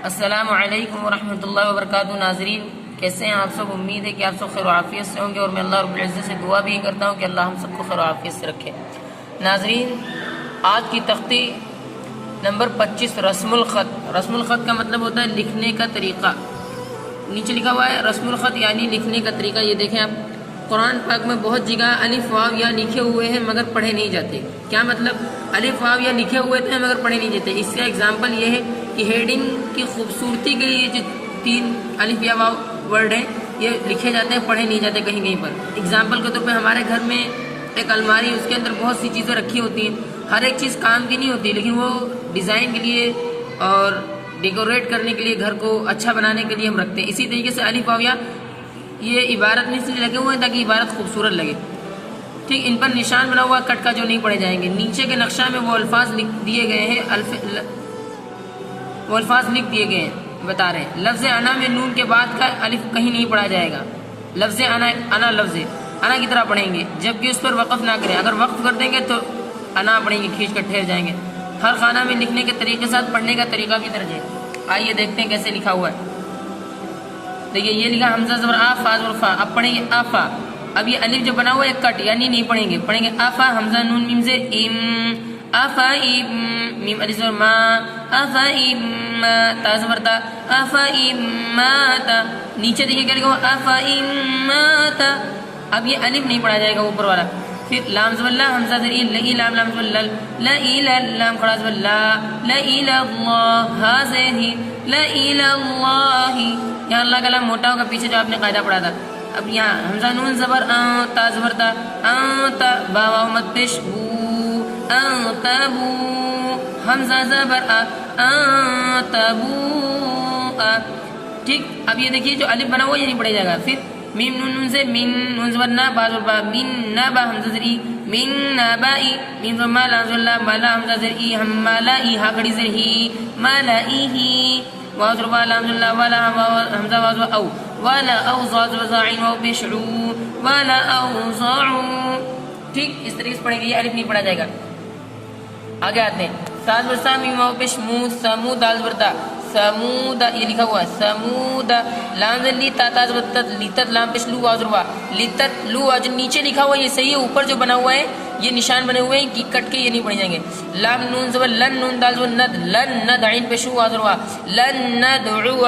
السلام علیکم ورحمۃ اللہ وبرکاتہ۔ ناظرین کیسے ہیں آپ سب؟ امید ہے کہ آپ سب خیر و عافیت سے ہوں گے، اور میں اللہ رب العزت سے دعا بھی کرتا ہوں کہ اللہ ہم سب کو خیر و عافیت سے رکھے۔ ناظرین آج کی تختی نمبر 25 رسم الخط۔ رسم الخط کا مطلب ہوتا ہے لکھنے کا طریقہ۔ نیچے لکھا ہوا ہے رسم الخط یعنی لکھنے کا طریقہ۔ یہ دیکھیں آپ، قرآن پاک میں بہت جگہ الف واو یا لکھے ہوئے ہیں مگر پڑھے نہیں جاتے۔ کیا مطلب؟ الف واو یا لکھے ہوئے تھے مگر پڑھے نہیں جاتے۔ اس کا ایگزامپل یہ ہے کہ ہیڈنگ کی خوبصورتی کے لیے جو 3 الف یا واو ورڈ ہیں یہ لکھے جاتے ہیں، پڑھے نہیں جاتے کہیں کہیں پر۔ ایگزامپل کے طور پہ ہمارے گھر میں ایک الماری، اس کے اندر بہت سی چیزیں رکھی ہوتی ہیں، ہر ایک چیز کام کی نہیں ہوتی، لیکن وہ ڈیزائن کے لیے اور ڈیکوریٹ کرنے کے لیے، گھر کو اچھا بنانے کے لیے ہم رکھتے ہیں۔ اسی طریقے سے الف واو یا یہ عبارت میں اس لیے لگے ہوئے ہیں تاکہ عبارت خوبصورت لگے۔ ٹھیک، ان پر نشان بنا ہوا کٹ کا جو نہیں پڑھے جائیں گے۔ نیچے کے نقشہ میں وہ الفاظ لکھ دیے گئے ہیں، بتا رہے ہیں۔ لفظ انا میں نون کے بعد کا الف کہیں نہیں پڑھا جائے گا۔ لفظ انا لفظ انا کی طرح پڑھیں گے، جبکہ اس پر وقف نہ کریں۔ اگر وقف کر دیں گے تو انا پڑھیں گے، کھینچ کر ٹھہر جائیں گے۔ ہر خانہ میں لکھنے کے طریقے کے ساتھ پڑھنے کا طریقہ بھی درج ہے۔ آئیے دیکھتے ہیں کیسے لکھا ہوا ہے۔ دیکھیے یہ لکھا حمزہ زبر آ فا زبر فا۔ اب پڑھیں گے آفا۔ اب یہ الف جو بنا ہوا ہے کٹ یعنی نہیں پڑھیں گے، پڑھیں گے آفا حمزہ نون میم سے ام آفا ام میم الف زبر ما آفا ام ما تا زبر تا آفا ام ما تا۔ نیچے دیکھیے کیا لکھا ہوا آفا ام ما تا۔ اب یہ الف نہیں پڑھا جائے گا اوپر والا۔ پھر لام زبر لا حمزہ زبر ای لا لام لام زبر لل لا لا لام کھڑا زبر لا لا اللہ ہا زیر ہی لا اللہ۔ یہاں اللہ کا لام موٹا ہوگا، پیچھے جو آپ نے قاعدہ پڑھا تھا۔ اب یہاں حمزہ نون زبر تا زبر تا تا با واو مد پیش بو تبو حمزہ زبر تبو۔ ٹھیک، اب یہ دیکھیے جو الف بنا ہوا یہ نہیں پڑھا جائے گا۔ پھر میم نون نون سے من نون زبر نا با زبر با من نا با حمزہ زر ای من نبائی میم زبر ما لام زبر لا مالا حمزہ زر ای ہم مالا ای ہا کھڑی زر ہی مالا ای ہی واو زبر با لام زبر لا والا حمزہ واو زبر او والا او زا زبر زاعین واو پیش عو والا او زاعو۔ ٹھیک، اس طریقے سے پڑھیں گے، یہ الف نہیں پڑھا جائے گا۔ آگے آتے ہیں تا زبر سا میم واو پیش مو سمو دال زبر تا سمود، یہ لکھا ہوا ہے سمود لام زر لی تا تا زبر تت لیتت لام پیش لو واو زبر وا لیتت لو۔ جو نیچے لکھا ہوا ہے یہ صحیح ہے، اوپر جو بنا ہوا ہے یہ نشان بنے ہوئے ہیں کہ کٹ کے یہ نہیں پڑھے جائیں گے۔ لام نون زبر لن نون دال زبر ند لن ند عین پیش واو زبر وا لن ندعو۔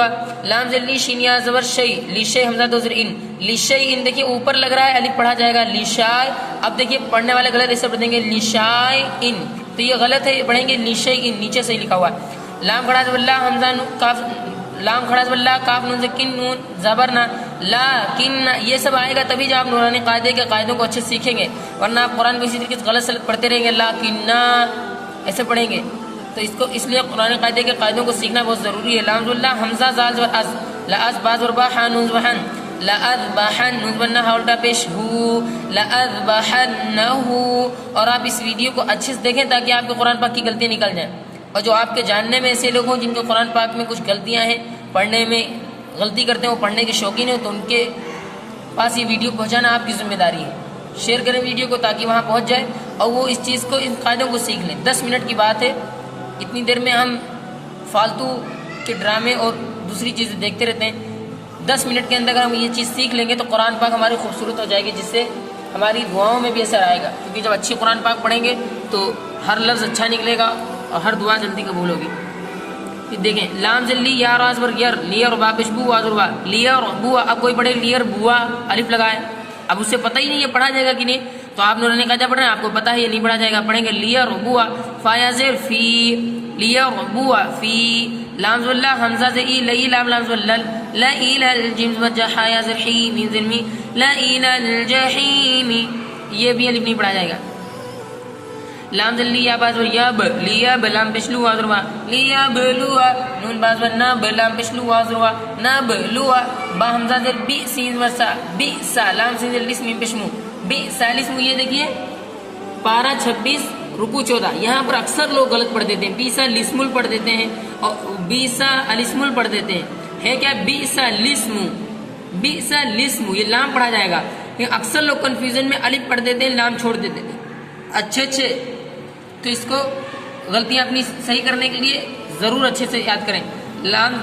لام زر لی شین یا زبر شی لی شی حمزہ دو زر ان لی شی ان۔ دیکھیے اوپر لگ رہا ہے الف پڑھا جائے گا لی شای۔ اب دیکھیے پڑھنے والے غلط ایسے پڑھ دیں گے لی شای ان، تو یہ غلط ہے، پڑھیں گے لی شی ان، نیچے صحیح لکھا ہوا ہے۔ لام کھڑا زبر لا حمزہ کاف لام کھڑا زبر لا کاف نون سے کن نون زبر نا لا کن۔ یہ سب آئے گا تبھی جب آپ نورانی قاعدے کے قاعدوں کو اچھے سیکھیں گے، ورنہ آپ قرآن کو اسی طریقے سے غلط سلط پڑھتے رہیں گے، لا کننا ایسے پڑھیں گے۔ تو اس لیے قرآن قاعدے کے قاعدوں کو سیکھنا بہت ضروری ہے۔ لام زبر لا حمزہ زال زبر از لا از با زبر با حا نون زبر حن لا اذبحن نون زبر نہ الٹا پیش ہو لا اذبحنہ۔ اور آپ اس ویڈیو کو اچھے سے دیکھیں تاکہ آپ کے قرآن پاک کی غلطیاں نکل جائیں، اور جو آپ کے جاننے میں ایسے لوگ ہوں جن کو قرآن پاک میں کچھ غلطیاں ہیں، پڑھنے میں غلطی کرتے ہیں، وہ پڑھنے کے شوقین ہیں، تو ان کے پاس یہ ویڈیو پہنچانا آپ کی ذمہ داری ہے۔ شیئر کریں ویڈیو کو تاکہ وہاں پہنچ جائے اور وہ اس چیز کو، ان قاعدوں کو سیکھ لیں۔ 10 منٹ کی بات ہے، اتنی دیر میں ہم فالتو کے ڈرامے اور دوسری چیزیں دیکھتے رہتے ہیں۔ 10 منٹ کے اندر اگر ہم یہ چیز سیکھ لیں گے تو قرآن پاک ہماری خوبصورت ہو جائے گی، جس سے ہماری دعاؤں میں بھی اثر آئے گا، کیونکہ جب اچھی قرآن پاک پڑھیں گے تو ہر لفظ اچھا نکلے گا اور ہر دعا جلدی قبول ہوگی۔ دیکھیں لام زلی یا راز ور یر لیئر با پیش بو واز وا لیئر بوا۔ اب کوئی پڑھے لیئر بوا الف لگائے، اب اسے پتہ ہی نہیں یہ پڑھا جائے گا کہ نہیں، تو آپ نورانی قاعدہ پڑھ رہے ہیں، آپ کو پتہ ہے یہ نہیں پڑھا جائے گا، پڑھیں گے لیئر بوا فا یا زیر فی لیئر بوا فی لام زبر لا حمزہ سے ای لئی لام لام زبر لل لا الى الجیم زبر جحا یا زر حی مین زر می لا الى الجحیم، یہ بھی الف نہیں پڑھا جائے گا۔ لام زل لی یا باز ور یاب لیا بلام پشلو واضروا لیا بلوا نون باز ور نا بلام پشلو واضروا نا بلوا با حمزہ زر بی سین ورسا بی سا لام سین زر لسم پشمو بی سالسم۔ یہ دیکھیے پارہ 26 رکو 14، یہاں پر اکثر لوگ غلط پڑھ دیتے ہیں، بیسا لسمل پڑھ دیتے ہیں اور بیسا الاسمل پڑھ دیتے ہیں، ہے کیا بیسا لسم بیسا لسم، یہ لام پڑھا جائے گا، لیکن اکثر لوگ کنفیوژن میں الف پڑھ دیتے ہیں، لام چھوڑ دیتے ہیں۔ اچھے تو اس کو غلطیاں اپنی صحیح کرنے کے لیے ضرور اچھے سے یاد کریں۔ لام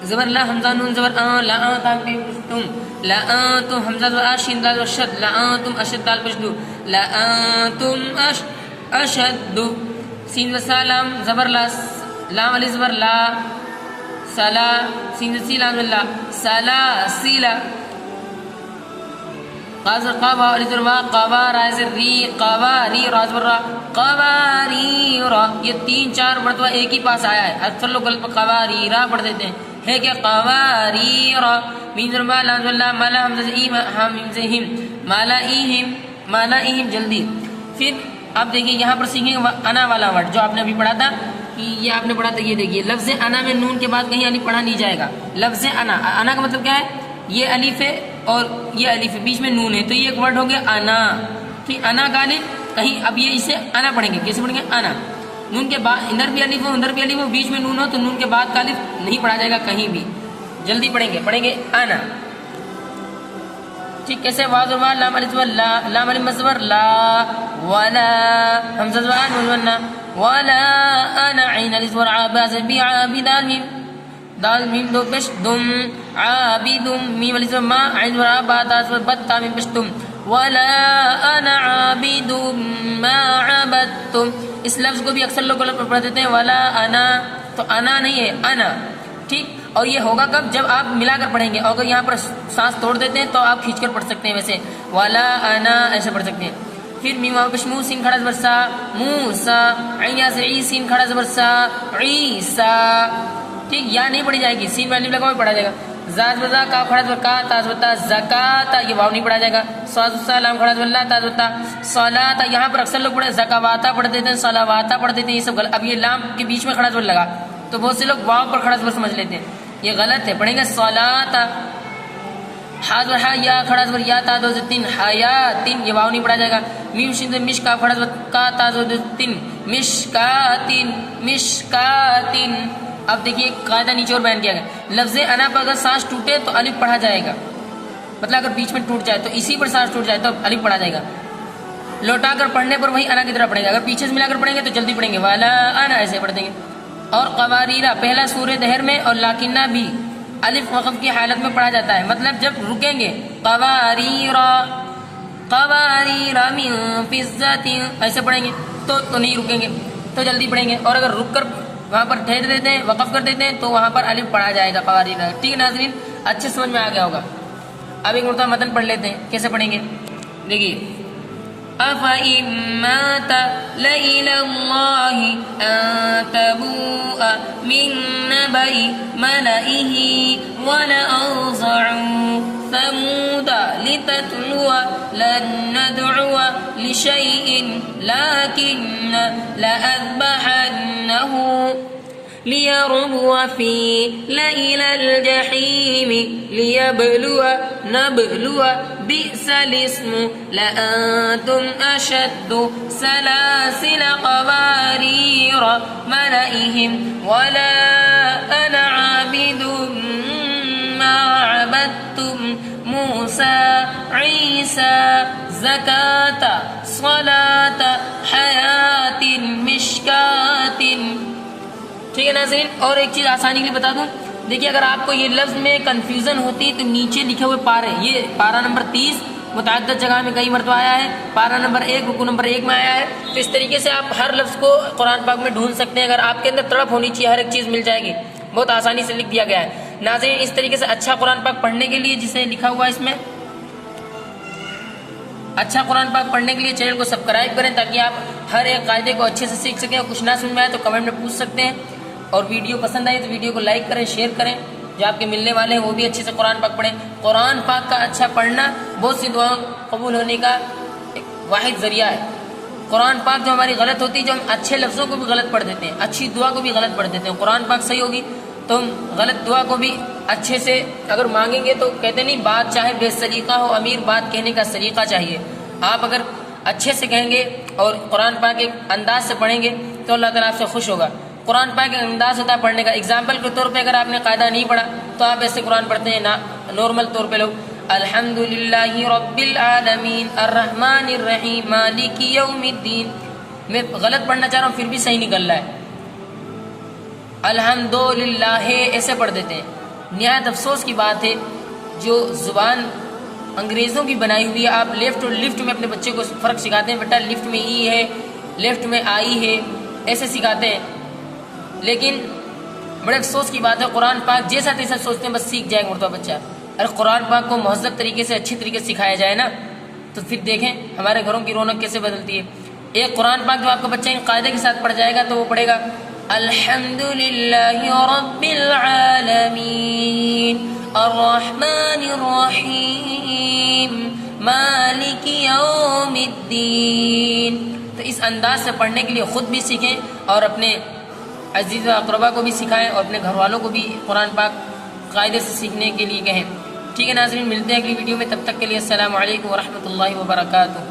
زبر لا حمزہ نون زبر لا تم لا تم حمزہ زبر شین دال شد لا تم اشد دال پشدو لا تم اشد سین وسلام زبر لا لام علی زبر لا سلا سین سی لام لا سلا سیلا قاز قوا علی زبر قوا راز ری قوا ری راز برا قواری را. یہ 3-4 مرتبہ ایک ہی پاس آیا ہے. اکثر لوگ غلط قواری را پڑھ دیتے ہیں. ہے کہ قواری را میم ذرما لام اللہ مالا حمزہ ای حامیم سے ہم مالا ایہم جلدی. پھر آپ دیکھیے یہاں پر سیکھیں گے انا والا ورڈ جو آپ نے ابھی پڑھا تھا. یہ آپ نے پڑھا تھا. یہ دیکھیے لفظ انا میں نون کے بعد کہیں الف پڑھا نہیں جائے گا. لفظ انا انا کا مطلب کیا ہے؟ یہ الف ہے اور یہ الف ہے بیچ میں نون ہے تو یہ ایک ورڈ ہو گیا انا. ٹھیک انا کا الف کہیں اب یہ اسے انا پڑھیں گے. کیسے پڑھیں گے؟ انا نون کے بعد ادھر بھی الف ہو ادھر بھی الف ہو بیچ میں نون ہو تو نون کے بعد کا الف نہیں پڑھا جائے گا کہیں بھی. جلدی پڑھیں گے انا. ٹھیک کیسے؟ واو زبر لام الف زبر لا لام الف مصبر لا ولا حمزہ زبر نون ولا انا عین الف زبر عابد بی عابد دال میم دو پیش دم عابد میم الف زبر ما عین زبر عابد زبر بت تا میم پیش تم ولا انا عابد ما عبدتم. اس لفظ کو بھی اکثر لوگ غلط پڑھ دیتے ہیں ولا انا تو انا نہیں ہے انا. ٹھیک اور یہ ہوگا کب؟ جب آپ ملا کر پڑھیں گے. اور اگر یہاں پر سانس توڑ دیتے ہیں تو آپ کھینچ کر پڑھ سکتے ہیں. ویسے والا انا ایسے پڑھ سکتے ہیں. پھر میم واو پشمو سین کھڑا زبر سا موسا عین سے ای سین کھڑا زبر سا عیسا. ٹھیک یا نہیں پڑھی جائے گی. سین والی لگا ہوا پڑھا جائے گا. زاد وزا کا کھڑا زبر کا تا زبر زکات یہ واو نہیں پڑھا جائے گا. صاد سلام کھڑا زبر لا تا زبر صلاۃ. یہاں پر اکثر لوگ پڑھے زکواتا پڑھ دیتے ہیں صلواتا پڑھ دیتے ہیں. یہ سب غلط. اب یہ لام کے بیچ میں کھڑا زبر لگا تو بہت سے لوگ واو پر کھڑا زبر سمجھ لیتے ہیں. یہ غلط ہے. پڑھیں گے صلاۃ حاضر ہا یا کھڑا زبر یا تا دو تین حیاتن یہ واو نہیں پڑھا جائے گا. میم شین مش کا کھڑا زبر کا تا دو تین مشکاتن مشکاتن. اب دیکھیے قاعدہ نیچے اور بیان کیا گیا. لفظ انا پر اگر سانس ٹوٹے تو الف پڑھا جائے گا. مطلب اگر بیچ میں ٹوٹ جائے تو اسی پر سانس ٹوٹ جائے تو الف پڑھا جائے گا. لوٹا کر پڑھنے پر وہی انا کی طرح پڑھیں گے. اگر پیچھے سے ملا کر پڑھیں گے تو جلدی پڑھیں گے والا انا ایسے پڑھ دیں گے. اور قواریرا پہلا سورہ دہر میں اور لاکنہ بھی الف وقف کی حالت میں پڑھا جاتا ہے. مطلب جب رکیں گے قواریرا قواریرا من فضة ایسے پڑھیں گے تو نہیں رکیں گے تو جلدی پڑھیں گے. اور اگر رک کر وہاں پر ٹھہر دیتے ہیں وقف کر دیتے ہیں تو وہاں پر الف پڑھا جائے گا قواریرا. ٹھیک ہے ناظرین اچھے سمجھ میں آ گیا ہوگا. اب ایک مرتبہ متن پڑھ لیتے ہیں. کیسے پڑھیں گے دیکھیے. أَفَإِن مَّاتَ لَإِلَى اللَّهِ أَن تَبُوءَ مِن نَّبَإِ مَلَئِهِ وَلَأَوْزَعُوا ثَمُودَ لِتَتْلُوَ لَن نَّدْعُوَ لِشَيْءٍ لَّكِنَّ لَأَذْبَحَنَّهُ لِيَرْبُوَ فِي لَإِلَى الْجَحِيمِ لِيَبْلُوَ نَبْلُوَ بِئْسَ الْإِسْمُ لَأَنتُمْ أَشَدُّ سَلَاسِلَ قَوَارِيرَ مَلَئِهِمْ وَلَا أَنَا عَابِدٌ مَّا عَبَدتُّمْ مُوسَى عِيسَى زَكَاةَ صَلَاةَ حَيَاةٍ مِشْكَاةٍ. ٹھیک ہے ناظرین اور ایک چیز آسانی کے لیے بتا دوں. دیکھیے اگر آپ کو یہ لفظ میں کنفیوژن ہوتی تو نیچے لکھے ہوئے پارے یہ پارا نمبر 30 متعدد جگہ میں کئی مرتبہ آیا ہے. پارا نمبر 1 رکو نمبر 1 میں آیا ہے. تو اس طریقے سے آپ ہر لفظ کو قرآن پاک میں ڈھونڈ سکتے ہیں. اگر آپ کے اندر تڑپ ہونی چاہیے ہر ایک چیز مل جائے گی. بہت آسانی سے لکھ دیا گیا ہے. ناظرین اس طریقے سے اچھا قرآن پاک پڑھنے کے لیے جسے لکھا ہوا ہے اس میں اچھا قرآن پاک پڑھنے کے لیے چینل کو سبسکرائب کریں تاکہ آپ ہر ایک قاعدے کو اچھے سے سیکھ سکیں. کچھ نہ سمجھ میں آئے تو کمنٹ میں پوچھ سکتے ہیں. اور ویڈیو پسند آئی تو ویڈیو کو لائک کریں شیئر کریں. جو آپ کے ملنے والے ہیں وہ بھی اچھے سے قرآن پاک پڑھیں. قرآن پاک کا اچھا پڑھنا بہت سی دعاؤں قبول ہونے کا ایک واحد ذریعہ ہے. قرآن پاک جو ہماری غلط ہوتی ہے جو ہم اچھے لفظوں کو بھی غلط پڑھ دیتے ہیں اچھی دعا کو بھی غلط پڑھ دیتے ہیں. قرآن پاک صحیح ہوگی تو ہم غلط دعا کو بھی اچھے سے اگر مانگیں گے تو کہتے نہیں بات چاہے بے سلیقہ ہو امیر بات کہنے کا سلیقہ چاہیے. آپ اگر اچھے سے کہیں گے اور قرآن پاک ایک انداز سے پڑھیں گے تو اللہ تعالیٰ آپ سے خوش ہوگا. قرآن پاک ایک انداز ہوتا ہے پڑھنے کا. اگزامپل کے طور پہ اگر آپ نے قاعدہ نہیں پڑھا تو آپ ایسے قرآن پڑھتے ہیں نارمل طور پہ لوگ الحمد للہ رب العالمین الرحمن الرحیم مالک یوم الدین. میں غلط پڑھنا چاہ رہا ہوں پھر بھی صحیح نکل رہا ہے. الحمدللہ ایسے پڑھ دیتے ہیں۔ نہایت افسوس کی بات ہے جو زبان انگریزوں کی بنائی ہوئی ہے، آپ لیفٹ اور لفٹ میں اپنے بچے کو فرق سکھاتے ہیں، بیٹا لفٹ میں ای ہے، لیفٹ میں آئی ہے، ایسے سکھاتے ہیں، لیکن بڑے افسوس کی بات ہے قرآن پاک جیسا تیسا سوچتے ہیں بس سیکھ جائے گا اردو بچہ۔ اگر قرآن پاک کو مہذب طریقے سے اچھی طریقے سے سکھایا جائے نا تو پھر دیکھیں ہمارے گھروں کی رونق کیسے بدلتی ہے۔ ایک قرآن پاک جو آپ کا بچہ ان قاعدے کے ساتھ پڑھ جائے گا تو وہ پڑھے گا الحمدللہ رب العالمین الرحمن الرحیم مالک یوم الدین۔ تو اس انداز سے پڑھنے کے لیے خود بھی سیکھیں اور اپنے عزیز و اقربا کو بھی سکھائیں اور اپنے گھر والوں کو بھی قرآن پاک قاعدے سے سیکھنے کے لیے کہیں۔ ٹھیک ہے ناظرین، ملتے ہیں اگلی ویڈیو میں، تب تک کے لیے السلام علیکم ورحمۃ اللہ وبرکاتہ۔